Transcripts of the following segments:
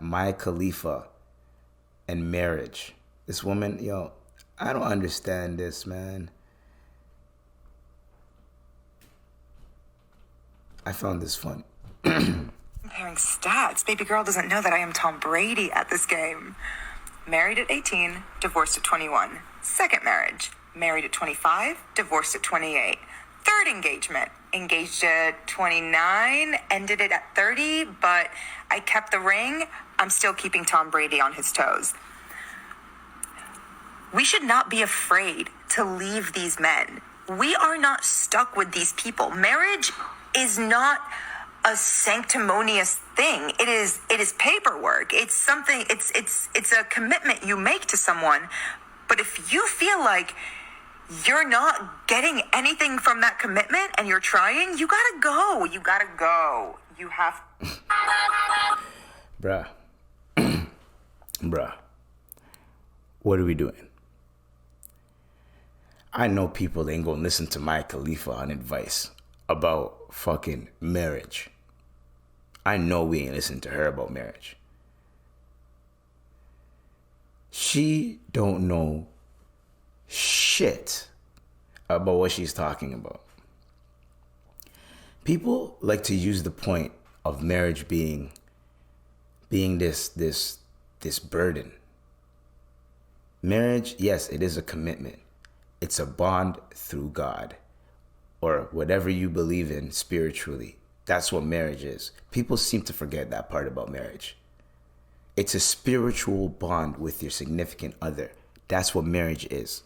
Maya Khalifa and marriage. This woman, I don't understand this, man. I found this fun. Comparing stats, baby girl doesn't know that I am Tom Brady at this game. Married at 18, divorced at 21. Second marriage, married at 25, divorced at 28. Third engagement, engaged at 29, ended it at 30, but I kept the ring. I'm still keeping Tom Brady on his toes. We should not be afraid to leave these men. We are not stuck with these people. Marriage is not a sanctimonious thing. It is paperwork. It's something, it's a commitment you make to someone. But if you feel like you're not getting anything from that commitment and you're trying, you gotta go. You gotta go. You have... Bruh. Bruh. What are we doing? I know people ain't gonna listen to Maya Khalifa on advice about fucking marriage. I know we ain't listening to her about marriage. She don't know shit about what she's talking about. People like to use the point of marriage being this burden. Marriage, yes, it is a commitment. It's a bond through God or whatever you believe in spiritually. That's what marriage is. People seem to forget that part about marriage. It's a spiritual bond with your significant other. That's what marriage is.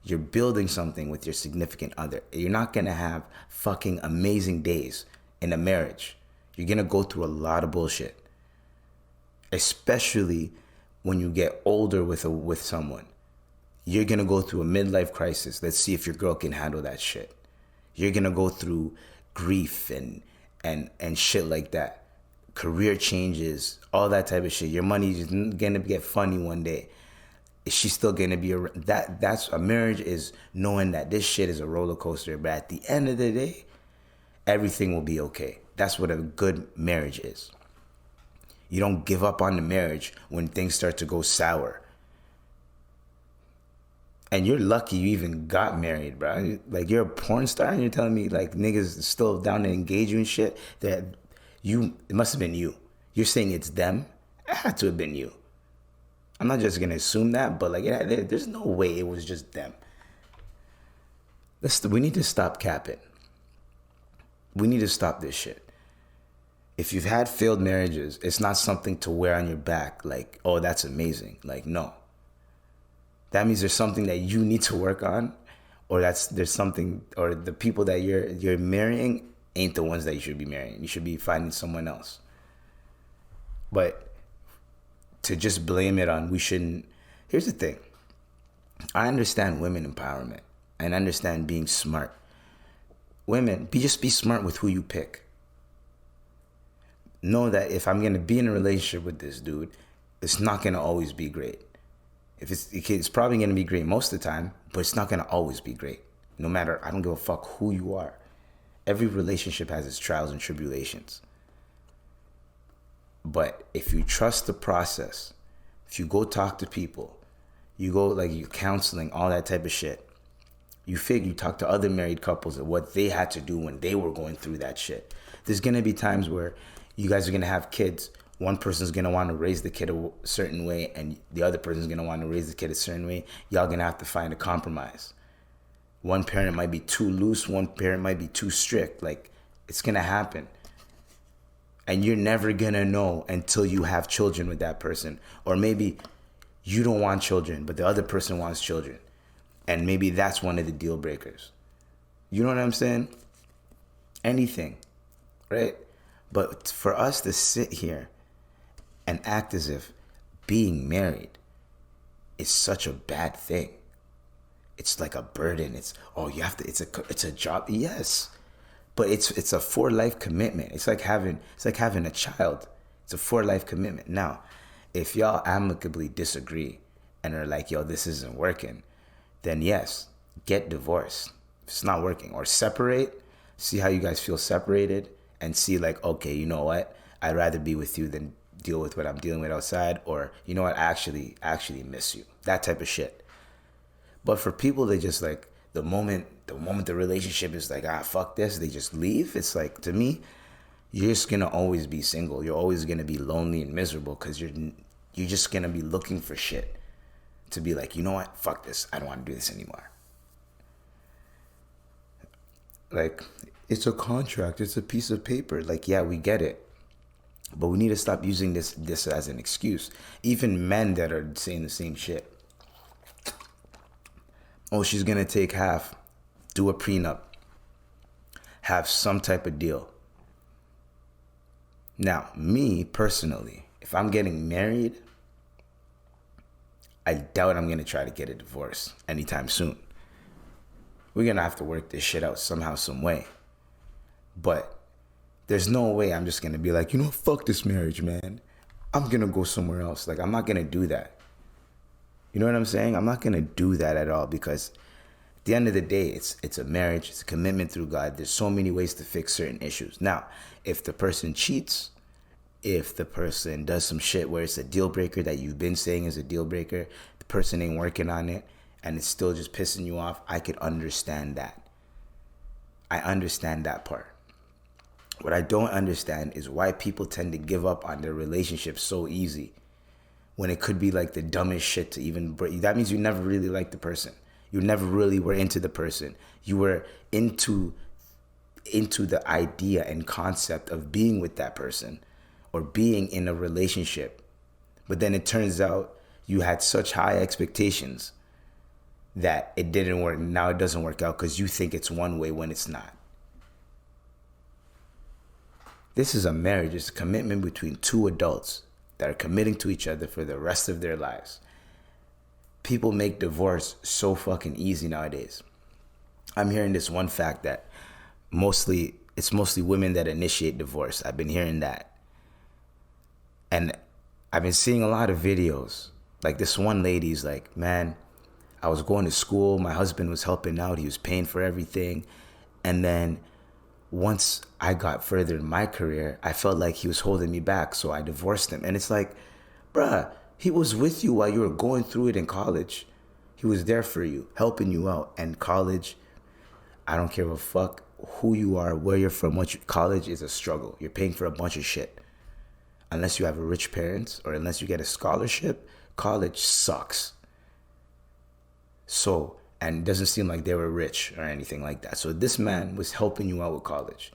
You're building something with your significant other. You're not going to have fucking amazing days in a marriage. You're going to go through a lot of bullshit. Especially when you get older with someone. You're going to go through a midlife crisis. Let's see if your girl can handle that shit. You're going to go through grief and shit like that. Career changes, all that type of shit. Your money's going to get funny one day. Is she still going to be that's a marriage, is knowing that this shit is a roller coaster, but at the end of the day, everything will be okay. That's what a good marriage is. You don't give up on the marriage when things start to go sour. And you're lucky you even got married, bro. Like, you're a porn star and you're telling me, like, niggas still down to engage you and shit, that it must have been you. You're saying it's them? It had to have been you. I'm not just going to assume that, but, like, there's no way it was just them. We need to stop capping. We need to stop this shit. If you've had failed marriages, it's not something to wear on your back, like, oh, that's amazing. Like, no. That means there's something that you need to work on, or there's something, or the people that you're marrying ain't the ones that you should be marrying. You should be finding someone else. But to just blame it on, we shouldn't. Here's the thing. I understand women empowerment and understand being smart. Women, just be smart with who you pick. Know that if I'm going to be in a relationship with this dude, it's not going to always be great. If it's probably going to be great most of the time, but it's not going to always be great. No matter, I don't give a fuck who you are. Every relationship has its trials and tribulations. But if you trust the process, if you go talk to people, you go, like, you counseling, all that type of shit, you talk to other married couples and what they had to do when they were going through that shit. There's going to be times where you guys are going to have kids. One person's going to want to raise the kid a certain way and the other person's going to want to raise the kid a certain way. Y'all going to have to find a compromise. One parent might be too loose. One parent might be too strict. Like, it's going to happen. And you're never going to know until you have children with that person. Or maybe you don't want children, but the other person wants children. And maybe that's one of the deal breakers. You know what I'm saying? Anything, right? But for us to sit here and act as if being married is such a bad thing. It's like a burden. It's a job. Yes. But it's a for life commitment. It's like having a child. It's a for life commitment. Now, if y'all amicably disagree and are like, yo, this isn't working, then yes, get divorced. If it's not working, or separate, see how you guys feel separated, and see, like, okay, you know what? I'd rather be with you than deal with what I'm dealing with outside, or you know what, I actually miss you. That type of shit. But for people that just like the moment the relationship is like, fuck this, they just leave. It's like, to me, you're just gonna always be single. You're always gonna be lonely and miserable because you're just gonna be looking for shit to be like, you know what, fuck this, I don't want to do this anymore. Like, it's a contract, it's a piece of paper. Like, yeah, we get it, but we need to stop using this as an excuse. Even men that are saying the same shit. Oh, she's gonna take half, do a prenup, have some type of deal. Now, me personally, if I'm getting married, I doubt I'm gonna try to get a divorce anytime soon. We're gonna have to work this shit out somehow, some way. But there's no way I'm just gonna be like, you know, fuck this marriage, man. I'm gonna go somewhere else. Like, I'm not gonna do that. You know what I'm saying? I'm not gonna do that at all, because at the end of the day, it's a marriage, it's a commitment through God. There's so many ways to fix certain issues. Now, if the person cheats, if the person does some shit where it's a deal breaker that you've been saying is a deal breaker, the person ain't working on it, and it's still just pissing you off, I could understand that. I understand that part. What I don't understand is why people tend to give up on their relationship so easy, when it could be like the dumbest shit to even break. That means you never really liked the person. You never really were into the person. You were into the idea and concept of being with that person or being in a relationship. But then it turns out you had such high expectations that it didn't work. Now it doesn't work out because you think it's one way when it's not. This is a marriage. It's a commitment between two adults that are committing to each other for the rest of their lives. People make divorce so fucking easy nowadays. I'm hearing this one fact that it's mostly women that initiate divorce. I've been hearing that. And I've been seeing a lot of videos. Like, this one lady's like, man, I was going to school. My husband was helping out. He was paying for everything. And then once I got further in my career, I felt like he was holding me back. So I divorced him. And it's like, bruh, he was with you while you were going through it in college. He was there for you, helping you out. And college, I don't care a fuck who you are, where you're from, college is a struggle. You're paying for a bunch of shit. Unless you have a rich parents or unless you get a scholarship, college sucks. So, and it doesn't seem like they were rich or anything like that. So this man was helping you out with college.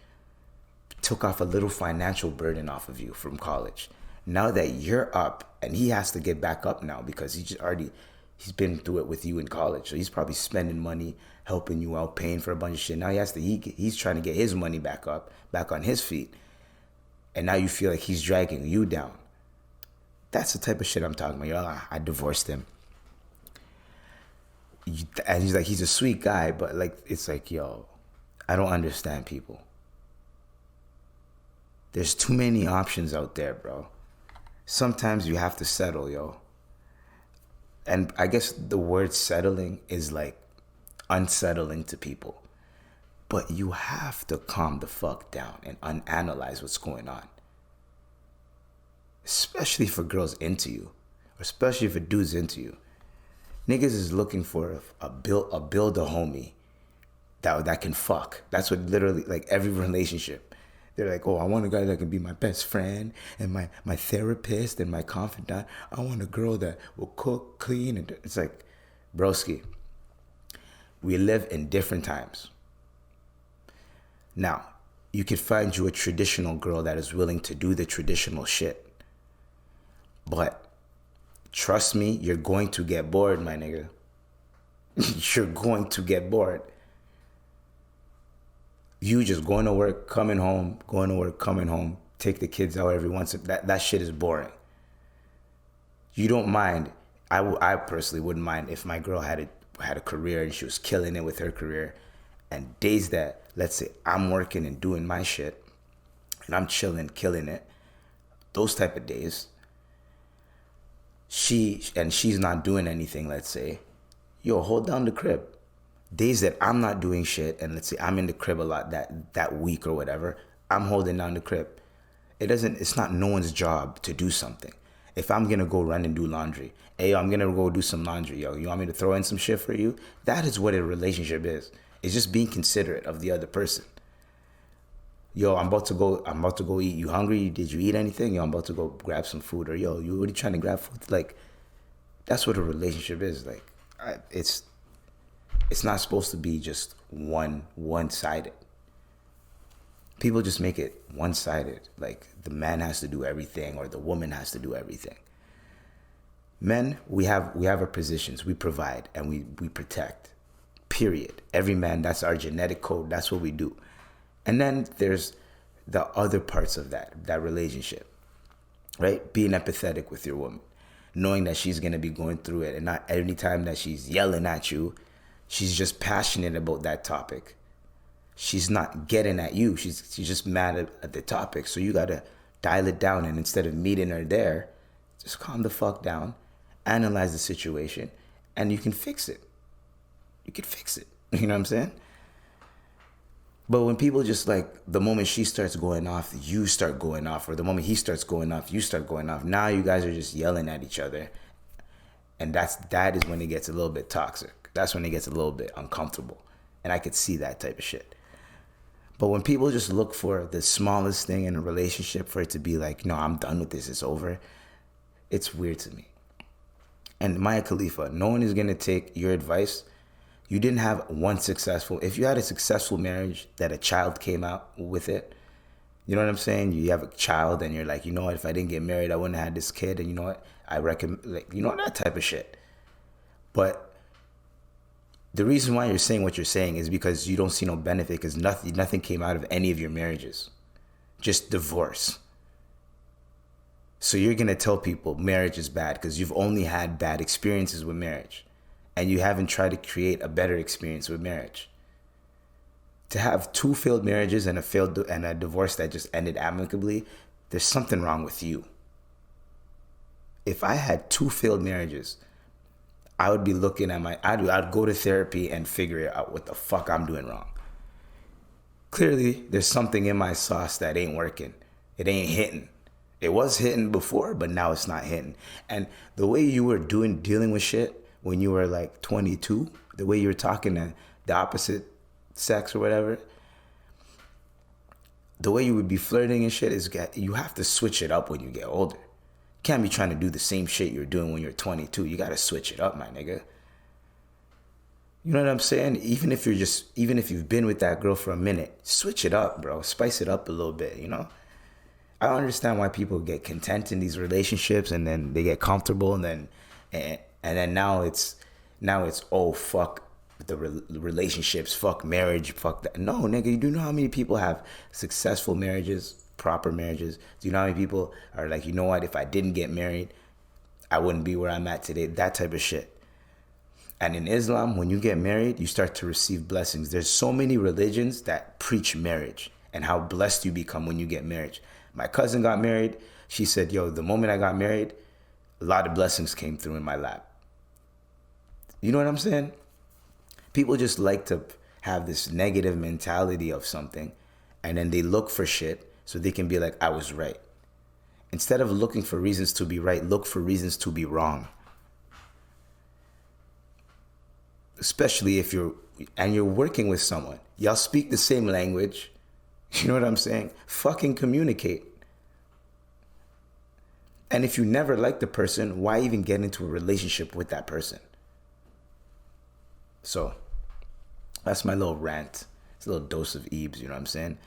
Took off a little financial burden off of you from college. Now that you're up, and he has to get back up now because he's been through it with you in college. So he's probably spending money, helping you out, paying for a bunch of shit. Now he's trying to get his money back up, back on his feet. And now you feel like he's dragging you down. That's the type of shit I'm talking about. Yo, I divorced him. And he's like, he's a sweet guy, but like, it's like, yo, I don't understand people. There's too many options out there, bro. Sometimes you have to settle, yo. And I guess the word settling is like unsettling to people. But you have to calm the fuck down and analyze what's going on. Especially if a girl's into you. Or especially if a dude's into you. Niggas is looking for a homie that can fuck. That's what literally, like, every relationship. They're like, oh, I want a guy that can be my best friend and my therapist and my confidant. I want a girl that will cook, clean. And it's like, broski, we live in different times. Now, you could find you a traditional girl that is willing to do the traditional shit. But trust me, you're going to get bored, my nigga. You're going to get bored. You just going to work, coming home, going to work, coming home, take the kids out every once. That shit is boring. You don't mind. I personally wouldn't mind if my girl had a career and she was killing it with her career. And days that, let's say, I'm working and doing my shit and I'm chilling, killing it, those type of days, she's not doing anything, let's say, yo, hold down the crib. Days that I'm not doing shit and let's say I'm in the crib a lot that week or whatever, I'm holding down the crib. It's not no one's job to do something. If I'm gonna go run and do laundry, hey, yo, I'm gonna go do some laundry, yo. You want me to throw in some shit for you? That is what a relationship is. It's just being considerate of the other person. Yo, I'm about to go eat. You hungry? Did you eat anything? Yo, I'm about to go grab some food. Or yo, you already trying to grab food? Like, that's what a relationship is. Like, it's not supposed to be just one-sided. People just make it one-sided. Like, the man has to do everything or the woman has to do everything. Men, we have our positions. We provide and we protect. Period. Every man, that's our genetic code. That's what we do. And then there's the other parts of that relationship, right? Being empathetic with your woman, knowing that she's going to be going through it, and not any time that she's yelling at you, she's just passionate about that topic. She's not getting at you. She's just mad at the topic. So you got to dial it down, and instead of meeting her there, just calm the fuck down, analyze the situation, and you can fix it. You can fix it. You know what I'm saying? But when people just like, the moment she starts going off, you start going off, or the moment he starts going off, you start going off. Now you guys are just yelling at each other. And that is when it gets a little bit toxic. That's when it gets a little bit uncomfortable. And I could see that type of shit. But when people just look for the smallest thing in a relationship for it to be like, no, I'm done with this, it's over, it's weird to me. And Maya Khalifa, no one is going to take your advice. You didn't have one successful, if you had a successful marriage that a child came out with it, you know what I'm saying? You have a child and you're like, you know what, if I didn't get married, I wouldn't have had this kid. And you know what, I recommend, like, you know, that type of shit. But the reason why you're saying what you're saying is because you don't see no benefit, because nothing came out of any of your marriages. Just divorce. So you're going to tell people marriage is bad because you've only had bad experiences with marriage. And you haven't tried to create a better experience with marriage. To have 2 failed marriages and a divorce that just ended amicably, there's something wrong with you. If I had 2 failed marriages, I would be looking at I'd go to therapy and figure out what the fuck I'm doing wrong. Clearly, there's something in my sauce that ain't working. It ain't hitting. It was hitting before, but now it's not hitting. And the way you were dealing with shit when you were like 22, the way you were talking to the opposite sex or whatever, the way you would be flirting and shit is you have to switch it up when you get older. You can't be trying to do the same shit you're doing when you're 22. You got to switch it up, my nigga. You know what I'm saying? Even if you've been with that girl for a minute, switch it up, bro. Spice it up a little bit, you know? I don't understand why people get content in these relationships and then they get comfortable and then now it's oh fuck the relationships, fuck marriage, fuck that. No, nigga, you do know how many people have successful marriages, proper marriages? Do you know how many people are like, you know what, if I didn't get married, I wouldn't be where I'm at today? That type of shit. And in Islam, when you get married, you start to receive blessings. There's so many religions that preach marriage and how blessed you become when you get married. My cousin got married. She said, yo, the moment I got married, a lot of blessings came through in my lap. You know what I'm saying? People just like to have this negative mentality of something, and then they look for shit so they can be like, I was right. Instead of looking for reasons to be right, look for reasons to be wrong. Especially if you're working with someone. Y'all speak the same language. You know what I'm saying? Fucking communicate. And if you never liked the person, why even get into a relationship with that person? So, that's my little rant. It's a little dose of Ebes, you know what I'm saying?